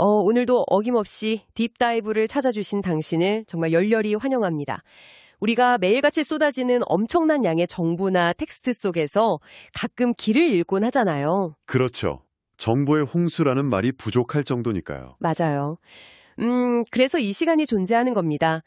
오늘도 어김없이 딥다이브를 찾아주신 당신을 정말 열렬히 환영합니다. 우리가 매일같이 쏟아지는 엄청난 양의 정보나 텍스트 속에서 가끔 길을 잃곤 하잖아요. 그렇죠. 정보의 홍수라는 말이 부족할 정도니까요. 맞아요. 그래서 이 시간이 존재하는 겁니다.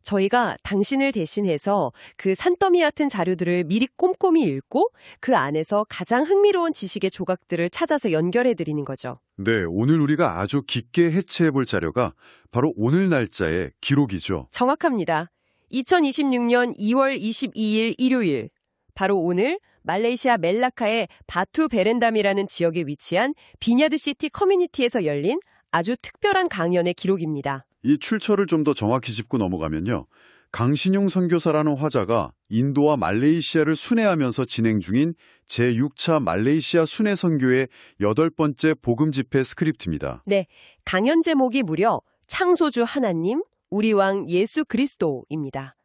저희가 당신을 대신해서 그 산더미 같은 자료들을 미리 꼼꼼히 읽고 그 안에서 가장 흥미로운 지식의 조각들을 찾아서 연결해드리는 거죠. 네, 오늘 우리가 아주 깊게 해체해볼 자료가 바로 오늘 날짜의 기록이죠. 정확합니다. 2026년 2월 22일 일요일, 바로 오늘 말레이시아 멜라카의 바투 베렌담이라는 지역에 위치한 비냐드시티 커뮤니티에서 열린 아주 특별한 강연의 기록입니다. 이 출처를 좀 더 정확히 짚고 넘어가면요. 강신용 선교사라는 화자가 인도와 말레이시아를 순회하면서 진행 중인 제6차 말레이시아 순회 선교의 8번째 복음 집회 스크립트입니다. 네, 강연 제목이 무려 창소주 하나님, 우리 왕 예수 그리스도입니다.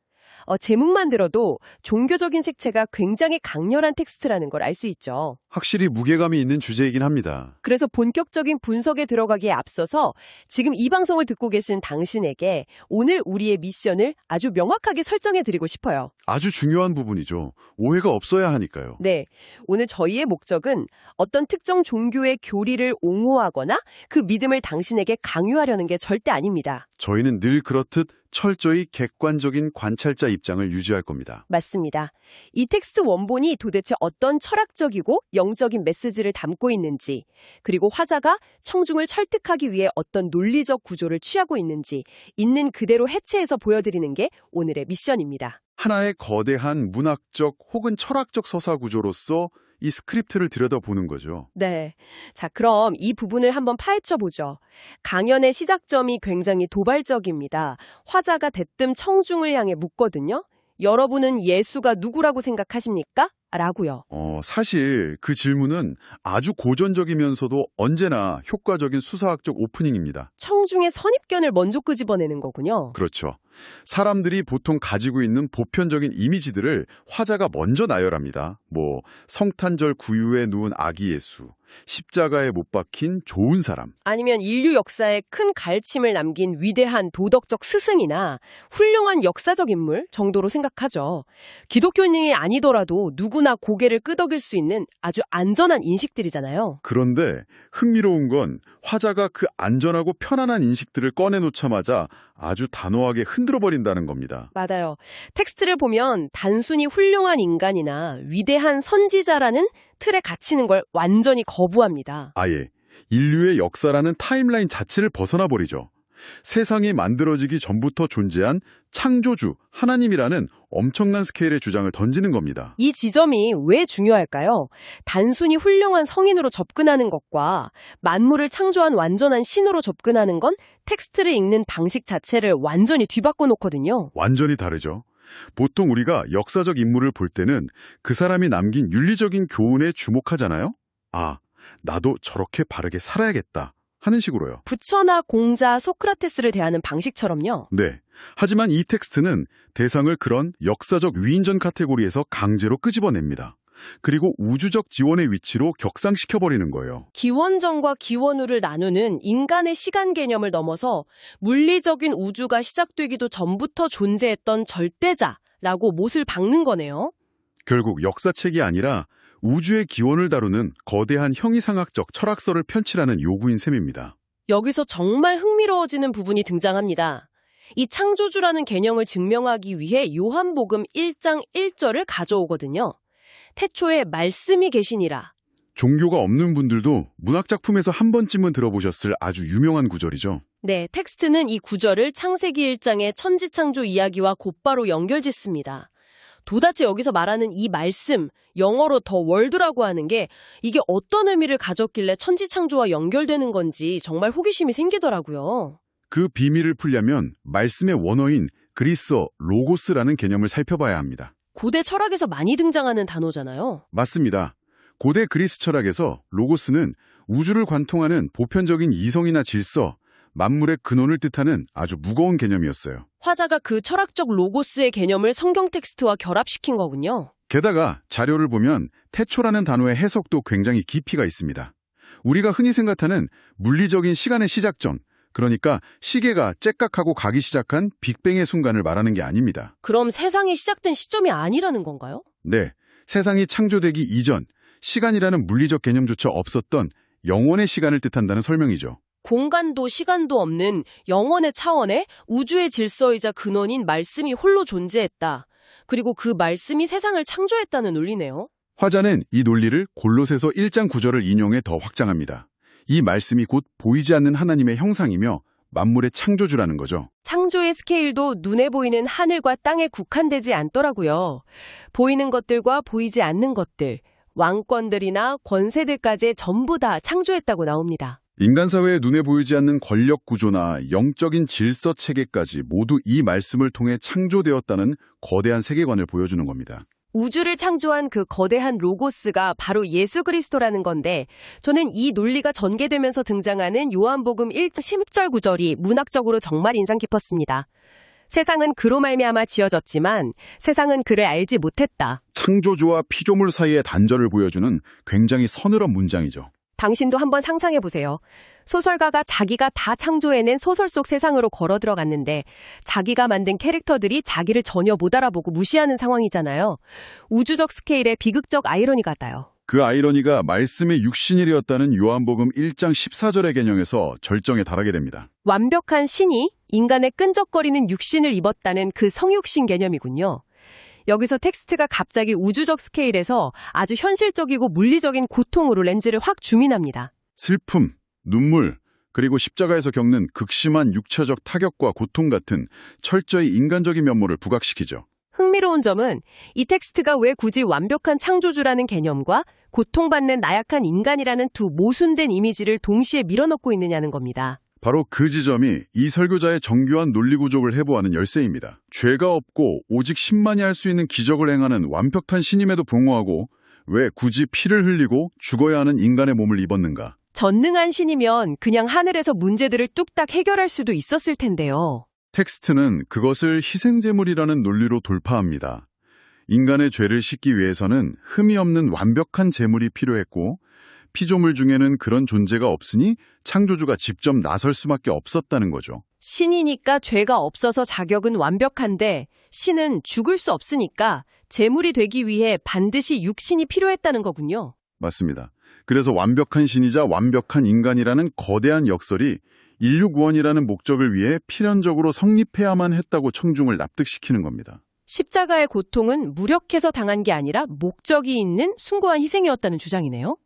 제목만 들어도 종교적인 색채가 굉장히 강렬한 텍스트라는 걸 알 수 있죠. 확실히 무게감이 있는 주제이긴 합니다. 그래서 본격적인 분석에 들어가기에 앞서서 지금 이 방송을 듣고 계신 당신에게 오늘 우리의 미션을 아주 명확하게 설정해드리고 싶어요. 아주 중요한 부분이죠. 오해가 없어야 하니까요. 네, 오늘 저희의 목적은 어떤 특정 종교의 교리를 옹호하거나 그 믿음을 당신에게 강요하려는 게 절대 아닙니다. 저희는 늘 그렇듯 철저히 객관적인 관찰자 입장을 유지할 겁니다. 맞습니다. 이 텍스트 원본이 도대체 어떤 철학적이고 영적인 메시지를 담고 있는지, 그리고 화자가 청중을 설득하기 위해 어떤 논리적 구조를 취하고 있는지 있는 그대로 해체해서 보여드리는 게 오늘의 미션입니다. 하나의 거대한 문학적 혹은 철학적 서사 구조로서 이 스크립트를 들여다보는 거죠. 네. 자, 그럼 이 부분을 한번 파헤쳐 보죠. 강연의 시작점이 굉장히 도발적입니다. 화자가 대뜸 청중을 향해 묻거든요. 여러분은 예수가 누구라고 생각하십니까? 라고요. 사실 그 질문은 아주 고전적이면서도 언제나 효과적인 수사학적 오프닝입니다. 청중의 선입견을 먼저 끄집어내는 거군요. 그렇죠. 사람들이 보통 가지고 있는 보편적인 이미지들을 화자가 먼저 나열합니다. 성탄절 구유에 누운 아기 예수, 십자가에 못 박힌 좋은 사람. 아니면 인류 역사에 큰 가르침을 남긴 위대한 도덕적 스승이나 훌륭한 역사적 인물 정도로 생각하죠. 기독교인이 아니더라도 누구나 고개를 끄덕일 수 있는 아주 안전한 인식들이잖아요. 그런데 흥미로운 건 화자가 그 안전하고 편안한 인식들을 꺼내놓자마자 아주 단호하게 흔들어버린다는 겁니다. 맞아요. 텍스트를 보면 단순히 훌륭한 인간이나 위대한 선지자라는 틀에 갇히는 걸 완전히 거부합니다. 아예 인류의 역사라는 타임라인 자체를 벗어나 버리죠. 세상이 만들어지기 전부터 존재한 창조주, 하나님이라는 엄청난 스케일의 주장을 던지는 겁니다. 이 지점이 왜 중요할까요? 단순히 훌륭한 성인으로 접근하는 것과 만물을 창조한 완전한 신으로 접근하는 건 텍스트를 읽는 방식 자체를 완전히 뒤바꿔 놓거든요. 완전히 다르죠. 보통 우리가 역사적 인물을 볼 때는 그 사람이 남긴 윤리적인 교훈에 주목하잖아요. 나도 저렇게 바르게 살아야겠다 하는 식으로요. 부처나 공자, 소크라테스를 대하는 방식처럼요. 네. 하지만 이 텍스트는 대상을 그런 역사적 위인전 카테고리에서 강제로 끄집어냅니다. 그리고 우주적 지원의 위치로 격상시켜버리는 거예요. 기원전과 기원후를 나누는 인간의 시간 개념을 넘어서 물리적인 우주가 시작되기도 전부터 존재했던 절대자라고 못을 박는 거네요. 결국 역사책이 아니라 우주의 기원을 다루는 거대한 형이상학적 철학서를 펼치라는 요구인 셈입니다. 여기서 정말 흥미로워지는 부분이 등장합니다. 이 창조주라는 개념을 증명하기 위해 요한복음 1장 1절을 가져오거든요. 태초에 말씀이 계시니라. 종교가 없는 분들도 문학작품에서 한 번쯤은 들어보셨을 아주 유명한 구절이죠. 네, 텍스트는 이 구절을 창세기 1장의 천지창조 이야기와 곧바로 연결짓습니다. 도대체 여기서 말하는 이 말씀, 영어로 더 월드라고 하는 게 이게 어떤 의미를 가졌길래 천지창조와 연결되는 건지 정말 호기심이 생기더라고요. 그 비밀을 풀려면 말씀의 원어인 그리스어 로고스라는 개념을 살펴봐야 합니다. 고대 철학에서 많이 등장하는 단어잖아요. 맞습니다. 고대 그리스 철학에서 로고스는 우주를 관통하는 보편적인 이성이나 질서, 만물의 근원을 뜻하는 아주 무거운 개념이었어요. 화자가 그 철학적 로고스의 개념을 성경 텍스트와 결합시킨 거군요. 게다가 자료를 보면 태초라는 단어의 해석도 굉장히 깊이가 있습니다. 우리가 흔히 생각하는 물리적인 시간의 시작점, 그러니까 시계가 째깍하고 가기 시작한 빅뱅의 순간을 말하는 게 아닙니다. 그럼 세상이 시작된 시점이 아니라는 건가요? 네, 세상이 창조되기 이전, 시간이라는 물리적 개념조차 없었던 영원의 시간을 뜻한다는 설명이죠. 공간도 시간도 없는 영원의 차원에 우주의 질서이자 근원인 말씀이 홀로 존재했다. 그리고 그 말씀이 세상을 창조했다는 논리네요. 화자는 이 논리를 골로새서 1장 9절을 인용해 더 확장합니다. 이 말씀이 곧 보이지 않는 하나님의 형상이며 만물의 창조주라는 거죠. 창조의 스케일도 눈에 보이는 하늘과 땅에 국한되지 않더라고요. 보이는 것들과 보이지 않는 것들, 왕권들이나 권세들까지 전부 다 창조했다고 나옵니다. 인간 사회의 눈에 보이지 않는 권력 구조나 영적인 질서 체계까지 모두 이 말씀을 통해 창조되었다는 거대한 세계관을 보여주는 겁니다. 우주를 창조한 그 거대한 로고스가 바로 예수 그리스도라는 건데, 저는 이 논리가 전개되면서 등장하는 요한복음 1장 16절 9절이 문학적으로 정말 인상 깊었습니다. 세상은 그로 말미암아 지어졌지만 세상은 그를 알지 못했다. 창조주와 피조물 사이의 단절을 보여주는 굉장히 서늘한 문장이죠. 당신도 한번 상상해 보세요. 소설가가 자기가 다 창조해낸 소설 속 세상으로 걸어 들어갔는데 자기가 만든 캐릭터들이 자기를 전혀 못 알아보고 무시하는 상황이잖아요. 우주적 스케일의 비극적 아이러니 같아요. 그 아이러니가 말씀의 육신이 되었다는 요한복음 1장 14절의 개념에서 절정에 달하게 됩니다. 완벽한 신이 인간의 끈적거리는 육신을 입었다는 그 성육신 개념이군요. 여기서 텍스트가 갑자기 우주적 스케일에서 아주 현실적이고 물리적인 고통으로 렌즈를 확 줌인합니다. 슬픔, 눈물, 그리고 십자가에서 겪는 극심한 육체적 타격과 고통 같은 철저히 인간적인 면모를 부각시키죠. 흥미로운 점은 이 텍스트가 왜 굳이 완벽한 창조주라는 개념과 고통받는 나약한 인간이라는 두 모순된 이미지를 동시에 밀어넣고 있느냐는 겁니다. 바로 그 지점이 이 설교자의 정교한 논리 구족을 해부하는 열쇠입니다. 죄가 없고 오직 신만이 할 수 있는 기적을 행하는 완벽한 신임에도 불구하고 왜 굳이 피를 흘리고 죽어야 하는 인간의 몸을 입었는가? 전능한 신이면 그냥 하늘에서 문제들을 뚝딱 해결할 수도 있었을 텐데요. 텍스트는 그것을 희생제물이라는 논리로 돌파합니다. 인간의 죄를 씻기 위해서는 흠이 없는 완벽한 제물이 필요했고 피조물 중에는 그런 존재가 없으니 창조주가 직접 나설 수밖에 없었다는 거죠. 신이니까 죄가 없어서 자격은 완벽한데 신은 죽을 수 없으니까 제물이 되기 위해 반드시 육신이 필요했다는 거군요. 맞습니다. 그래서 완벽한 신이자 완벽한 인간이라는 거대한 역설이 인류 구원이라는 목적을 위해 필연적으로 성립해야만 했다고 청중을 납득시키는 겁니다. 십자가의 고통은 무력해서 당한 게 아니라 목적이 있는 숭고한 희생이었다는 주장이네요.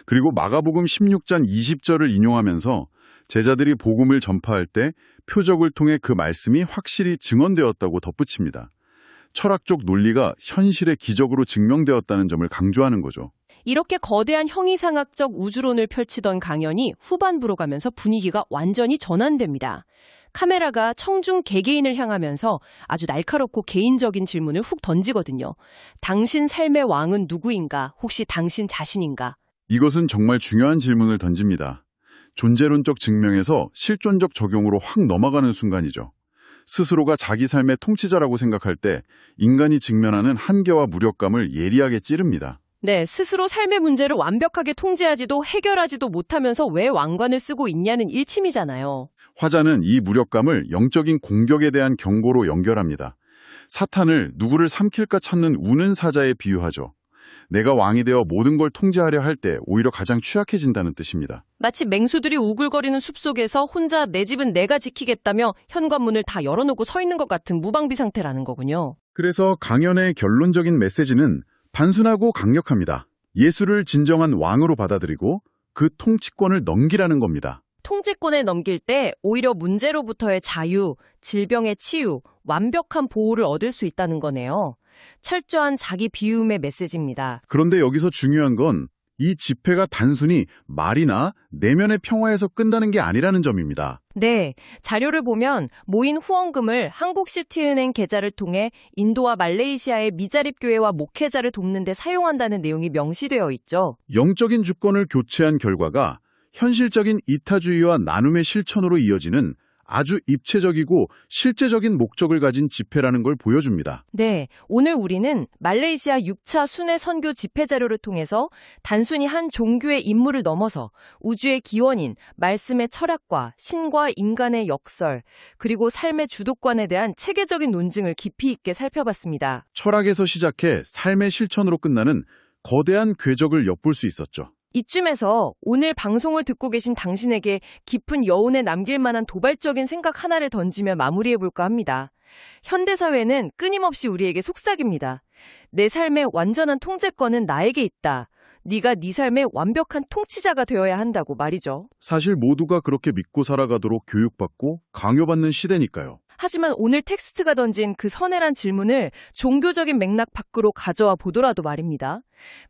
그리고 마가복음 16장 20절을 인용하면서 제자들이 복음을 전파할 때 표적을 통해 그 말씀이 확실히 증언되었다고 덧붙입니다. 철학적 논리가 현실의 기적으로 증명되었다는 점을 강조하는 거죠. 이렇게 거대한 형이상학적 우주론을 펼치던 강연이 후반부로 가면서 분위기가 완전히 전환됩니다. 카메라가 청중 개개인을 향하면서 아주 날카롭고 개인적인 질문을 훅 던지거든요. 당신 삶의 왕은 누구인가? 혹시 당신 자신인가? 이것은 정말 중요한 질문을 던집니다. 존재론적 증명에서 실존적 적용으로 확 넘어가는 순간이죠. 스스로가 자기 삶의 통치자라고 생각할 때 인간이 직면하는 한계와 무력감을 예리하게 찌릅니다. 네, 스스로 삶의 문제를 완벽하게 통제하지도 해결하지도 못하면서 왜 왕관을 쓰고 있냐는 일침이잖아요. 화자는 이 무력감을 영적인 공격에 대한 경고로 연결합니다. 사탄을 누구를 삼킬까 찾는 우는 사자에 비유하죠. 내가 왕이 되어 모든 걸 통제하려 할 때 오히려 가장 취약해진다는 뜻입니다. 마치 맹수들이 우글거리는 숲속에서 혼자 내 집은 내가 지키겠다며 현관문을 다 열어놓고 서 있는 것 같은 무방비 상태라는 거군요. 그래서 강연의 결론적인 메시지는 단순하고 강력합니다. 예수를 진정한 왕으로 받아들이고 그 통치권을 넘기라는 겁니다. 통제권에 넘길 때 오히려 문제로부터의 자유, 질병의 치유, 완벽한 보호를 얻을 수 있다는 거네요. 철저한 자기 비움의 메시지입니다. 그런데 여기서 중요한 건 이 집회가 단순히 말이나 내면의 평화에서 끝나는 게 아니라는 점입니다. 네, 자료를 보면 모인 후원금을 한국시티은행 계좌를 통해 인도와 말레이시아의 미자립 교회와 목회자를 돕는 데 사용한다는 내용이 명시되어 있죠. 영적인 주권을 교체한 결과가 현실적인 이타주의와 나눔의 실천으로 이어지는 아주 입체적이고 실제적인 목적을 가진 집회라는 걸 보여줍니다. 네, 오늘 우리는 말레이시아 6차 순회 선교 집회 자료를 통해서 단순히 한 종교의 임무를 넘어서 우주의 기원인, 말씀의 철학과 신과 인간의 역설, 그리고 삶의 주도권에 대한 체계적인 논증을 깊이 있게 살펴봤습니다. 철학에서 시작해 삶의 실천으로 끝나는 거대한 궤적을 엿볼 수 있었죠. 이쯤에서 오늘 방송을 듣고 계신 당신에게 깊은 여운에 남길 만한 도발적인 생각 하나를 던지며 마무리해볼까 합니다. 현대사회는 끊임없이 우리에게 속삭입니다. 내 삶의 완전한 통제권은 나에게 있다. 네가 네 삶의 완벽한 통치자가 되어야 한다고 말이죠. 사실 모두가 그렇게 믿고 살아가도록 교육받고 강요받는 시대니까요. 하지만 오늘 텍스트가 던진 그 서늘한 질문을 종교적인 맥락 밖으로 가져와 보더라도 말입니다.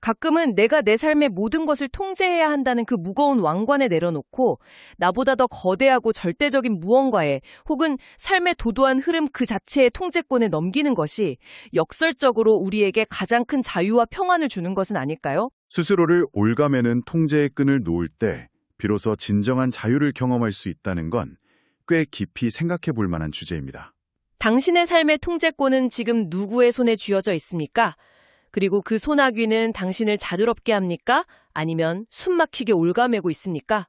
가끔은 내가 내 삶의 모든 것을 통제해야 한다는 그 무거운 왕관에 내려놓고 나보다 더 거대하고 절대적인 무언가에 혹은 삶의 도도한 흐름 그 자체의 통제권에 넘기는 것이 역설적으로 우리에게 가장 큰 자유와 평안을 주는 것은 아닐까요? 스스로를 올가매는 통제의 끈을 놓을 때 비로소 진정한 자유를 경험할 수 있다는 건 꽤 깊이 생각해 볼 만한 주제입니다. 당신의 삶의 통제권은 지금 누구의 손에 쥐어져 있습니까? 그리고 그 소나귀는 당신을 자유롭게 합니까? 아니면 숨막히게 올가매고 있습니까?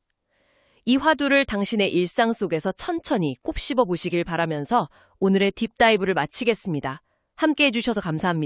이 화두를 당신의 일상 속에서 천천히 곱씹어 보시길 바라면서 오늘의 딥다이브를 마치겠습니다. 함께 해주셔서 감사합니다.